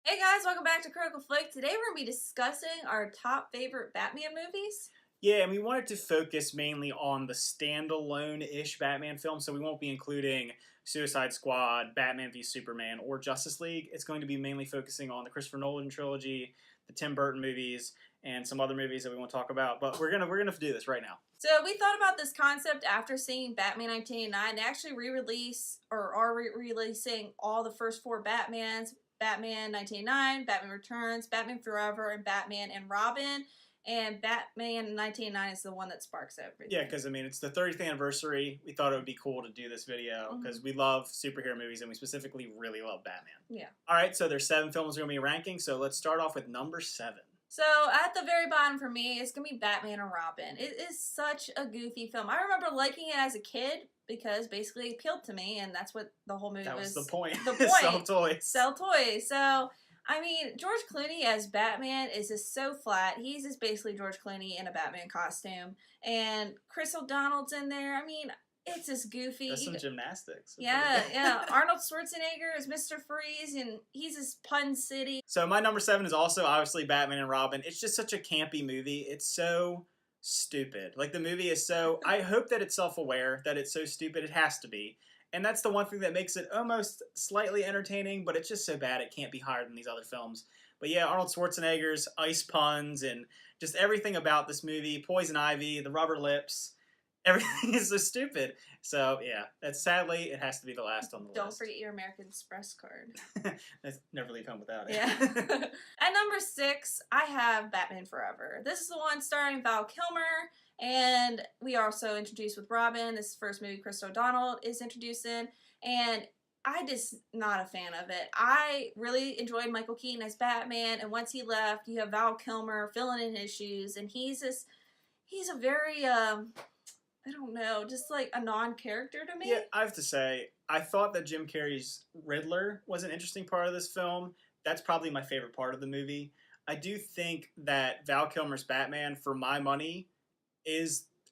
Hey guys, welcome back to Critical Flick. Today we're going to be discussing our top favorite Batman movies. Yeah, and we wanted to focus mainly on the standalone-ish Batman film, so we won't be including Suicide Squad, Batman v Superman, or Justice League. It's going to be mainly focusing on the Christopher Nolan trilogy, the Tim Burton movies, and some other movies that we won't talk about. But we're gonna do this right now. So we thought about this concept after seeing Batman 1989. They actually re-release or are re-releasing all the first four Batmans: Batman 1989, Batman Returns, Batman Forever, and Batman and Robin. And Batman 1989 is the one that sparks everything. Yeah, because I mean, it's the 30th anniversary. We thought it would be cool to do this video because we love superhero movies and we specifically really love Batman. Yeah. All right, so there's 7 films we're going to be ranking, so let's start off with number 7. So at the very bottom for me, it's going to be Batman and Robin. It is such a goofy film. I remember liking it as a kid because basically it appealed to me, and that's what the whole movie was. That was the point. The point. Sell toys. Sell toys. So, I mean, George Clooney as Batman is just so flat. He's just basically George Clooney in a Batman costume. And Chris O'Donnell's in there. I mean, it's just goofy. That's some gymnastics. Yeah. Arnold Schwarzenegger is Mr. Freeze, and he's just Pun City. So my number 7 is also obviously Batman and Robin. It's just such a campy movie. It's so stupid. Like, the movie is so... I hope that it's self-aware, that it's so stupid. It has to be. And that's the one thing that makes it almost slightly entertaining, but it's just so bad it can't be higher than these other films. But yeah, Arnold Schwarzenegger's ice puns and just everything about this movie, Poison Ivy, the rubber lips, everything is so stupid. So yeah, sadly, it has to be the last on the list. Don't forget your American Express card. That's never leave home without it. Yeah. At number 6, I have Batman Forever. This is the one starring Val Kilmer. And we are also introduced with Robin. This is the first movie Chris O'Donnell is introduced in. And I just not a fan of it. I really enjoyed Michael Keaton as Batman. And once he left, you have Val Kilmer filling in his shoes. And he's a very, I don't know, just like a non-character to me. Yeah, I have to say, I thought that Jim Carrey's Riddler was an interesting part of this film. That's probably my favorite part of the movie. I do think that Val Kilmer's Batman, for my money,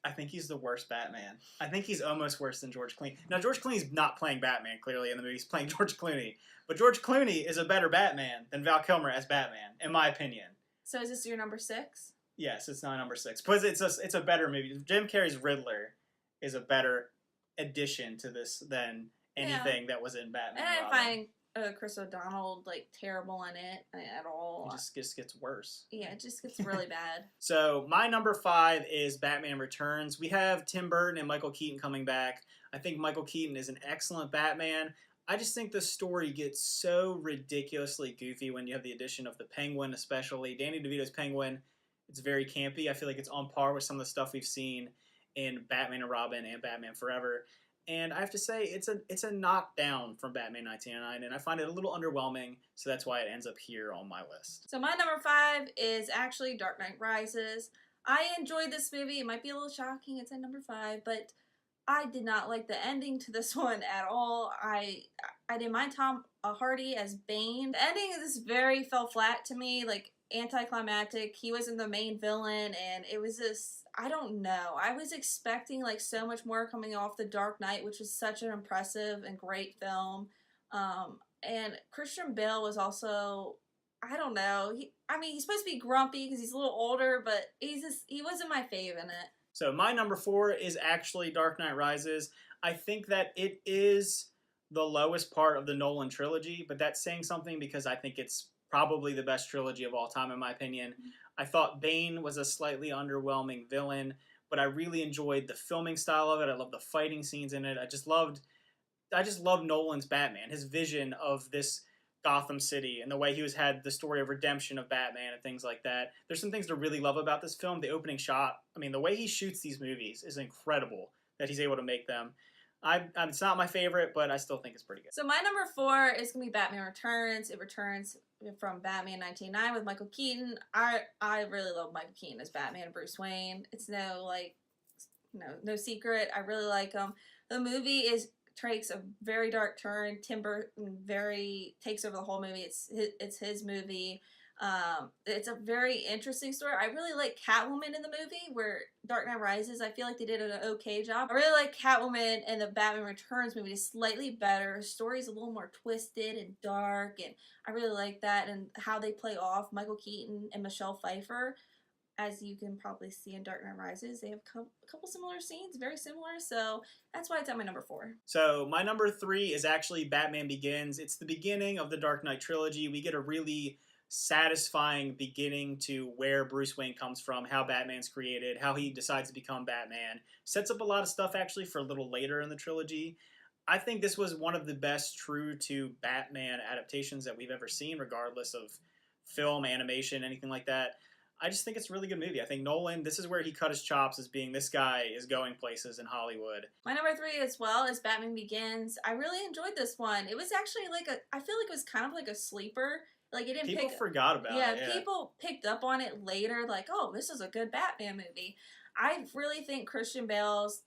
I think he's the worst Batman. I think he's almost worse than George Clooney. Now, George Clooney's not playing Batman, clearly, in the movie. He's playing George Clooney. But George Clooney is a better Batman than Val Kilmer as Batman, in my opinion. So is this your number 6? Yes, it's not number 6. Because it's a better movie. Jim Carrey's Riddler is a better addition to this than anything that was in Batman. And I find Chris O'Donnell like terrible in it at all. It just gets worse. Yeah, it just gets really bad. So my number 5 is Batman Returns. We have Tim Burton and Michael Keaton coming back. I think Michael Keaton is an excellent Batman. I just think the story gets so ridiculously goofy when you have the addition of the Penguin, especially Danny DeVito's Penguin. It's very campy. I feel like it's on par with some of the stuff we've seen in Batman and Robin and Batman Forever. And I have to say, it's a knockdown from Batman 1989, and I find it a little underwhelming, so that's why it ends up here on my list. So my number 5 is actually Dark Knight Rises. I enjoyed this movie. It might be a little shocking. It's at number 5, but I did not like the ending to this one at all. I didn't mind Tom Hardy as Bane. The ending of this fell flat to me, like anticlimactic. He wasn't the main villain, and it was just... I don't know. I was expecting like so much more coming off The Dark Knight, which was such an impressive and great film. And Christian Bale was also, I don't know. He's supposed to be grumpy because he's a little older, but he wasn't my fave in it. So my number 4 is actually Dark Knight Rises. I think that it is the lowest part of the Nolan trilogy, but that's saying something because I think it's probably the best trilogy of all time, in my opinion. I thought Bane was a slightly underwhelming villain, but I really enjoyed the filming style of it. I loved the fighting scenes in it. I just loved Nolan's Batman, his vision of this Gotham City and the way he had the story of redemption of Batman and things like that. There's some things to really love about this film. The opening shot, I mean, the way he shoots these movies is incredible that he's able to make them. It's not my favorite, but I still think it's pretty good. So my number 4 is going to be Batman Returns. It returns from Batman 1989 with Michael Keaton. I really love Michael Keaton as Batman and Bruce Wayne. It's no secret. I really like him. The movie takes a very dark turn. Tim Burton takes over the whole movie. It's his movie. It's a very interesting story. I really like Catwoman in the movie, where Dark Knight Rises, I feel like they did an okay job. I really like Catwoman in the Batman Returns movie. It's slightly better. Her story's a little more twisted and dark, and I really like that, and how they play off Michael Keaton and Michelle Pfeiffer. As you can probably see in Dark Knight Rises, they have a couple similar scenes, very similar, so that's why it's at my number 4. So my number 3 is actually Batman Begins. It's the beginning of the Dark Knight trilogy. We get a really satisfying beginning to where Bruce Wayne comes from, how Batman's created, how he decides to become Batman. Sets up a lot of stuff actually for a little later in the trilogy. I think this was one of the best true to Batman adaptations that we've ever seen, regardless of film, animation, anything like that. I just think it's a really good movie. I think Nolan, this is where he cut his chops, as being this guy is going places in Hollywood. My number 3 as well is Batman Begins. I really enjoyed this one. It was actually I feel like it was kind of like a sleeper. Like, it didn't People forgot about it. Yeah, people picked up on it later, like, oh, this is a good Batman movie. I really think Christian Bale's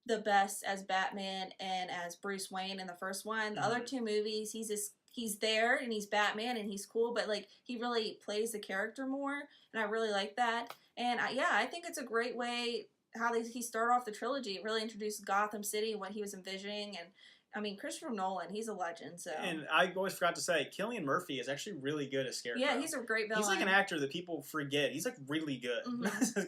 the best as Batman and as Bruce Wayne in the first one. The other 2 movies, he's there and he's Batman and he's cool, but like, he really plays the character more, and I really like that. And I think it's a great way how he started off the trilogy. It really introduced Gotham City, what he was envisioning, and I mean, Christopher Nolan, he's a legend. So, and I always forgot to say, Cillian Murphy is actually really good as Scarecrow. Yeah, he's a great villain. He's like an actor that people forget. He's like really good.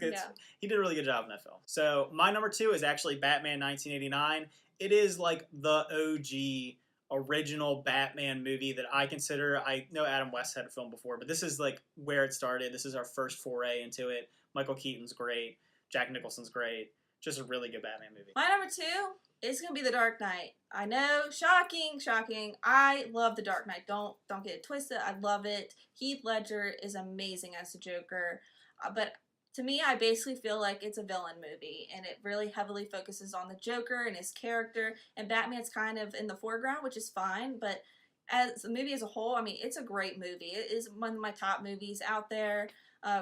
Yeah. He did a really good job in that film. So my number 2 is actually Batman 1989. It is like the OG original Batman movie that I consider. I know Adam West had a film before, but this is like where it started. This is our first foray into it. Michael Keaton's great. Jack Nicholson's great. Just a really good Batman movie. My number 2 is going to be The Dark Knight. I know, shocking. I love The Dark Knight. Don't get it twisted. I love it. Heath Ledger is amazing as the Joker. But to me, I basically feel like it's a villain movie, and it really heavily focuses on the Joker and his character, and Batman's kind of in the foreground, which is fine, but as a movie as a whole, I mean, it's a great movie. It is one of my top movies out there.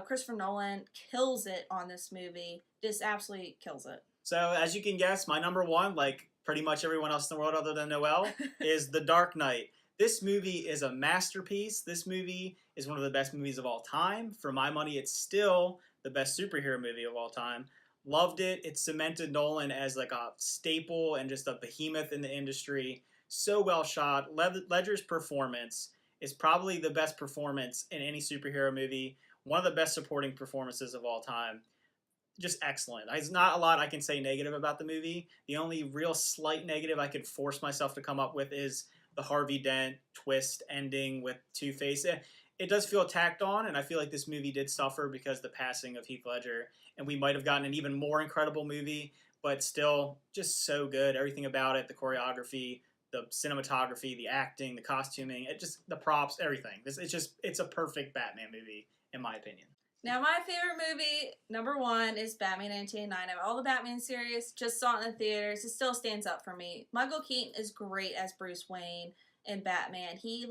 Christopher Nolan kills it on this movie. Just absolutely kills it. So, as you can guess, my number 1, like pretty much everyone else in the world other than Noelle, is The Dark Knight. This movie is a masterpiece. This movie is one of the best movies of all time. For my money, it's still the best superhero movie of all time. Loved it. It cemented Nolan as like a staple and just a behemoth in the industry. So well shot. Ledger's performance is probably the best performance in any superhero movie. One of the best supporting performances of all time. Just excellent. There's not a lot I can say negative about the movie. The only real slight negative I could force myself to come up with is the Harvey Dent twist ending with Two-Face. It does feel tacked on, and I feel like this movie did suffer because of the passing of Heath Ledger, and we might have gotten an even more incredible movie, but still just so good. Everything about it, the choreography, the cinematography, the acting, the costuming, the props, everything. It's a perfect Batman movie, in my opinion. Now, my favorite movie, number 1, is Batman 1989. Of all the Batman series, just saw it in the theaters. It still stands up for me. Michael Keaton is great as Bruce Wayne in Batman. He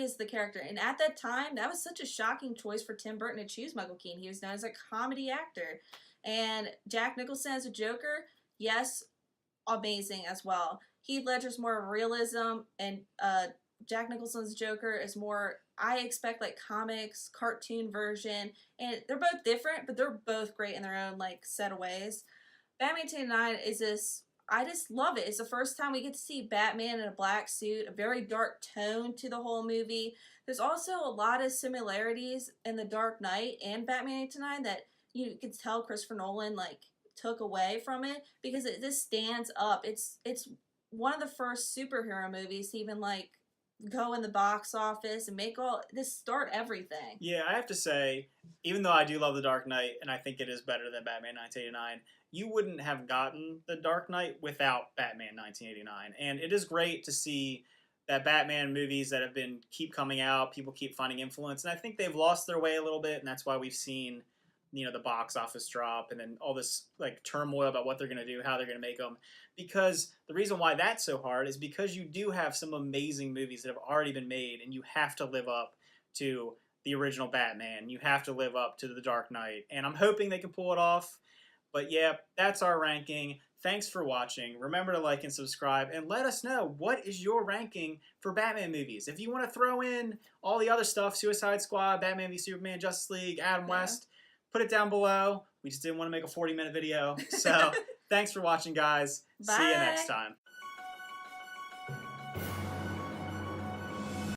is the character. And at that time, that was such a shocking choice for Tim Burton to choose Michael Keaton. He was known as a comedy actor. And Jack Nicholson as a Joker, yes, amazing as well. Heath Ledger's more realism, and Jack Nicholson's Joker is more, I expect, like comics, cartoon version, and they're both different, but they're both great in their own like set of ways. Batman 1989 is this, I just love it. It's the first time we get to see Batman in a black suit, a very dark tone to the whole movie. There's also a lot of similarities in The Dark Knight and Batman 1989 that you could tell Christopher Nolan like took away from it, because it just stands up. It's one of the first superhero movies to even like go in the box office and make all this, start everything. Yeah, I have to say, even though I do love The Dark Knight and I think it is better than Batman 1989, you wouldn't have gotten The Dark Knight without Batman 1989. And it is great to see that Batman movies that keep coming out, people keep finding influence, and I think they've lost their way a little bit, and that's why we've seen, the box office drop and then all this like turmoil about what they're going to do, how they're going to make them. Because the reason why that's so hard is because you do have some amazing movies that have already been made, and you have to live up to the original Batman. You have to live up to The Dark Knight, and I'm hoping they can pull it off. But yeah, that's our ranking. Thanks for watching. Remember to like and subscribe, and let us know what is your ranking for Batman movies. If you want to throw in all the other stuff, Suicide Squad, Batman v Superman, Justice League, Adam West, put it down below. We just didn't want to make a 40-minute video. So thanks for watching, guys. Bye. See you next time.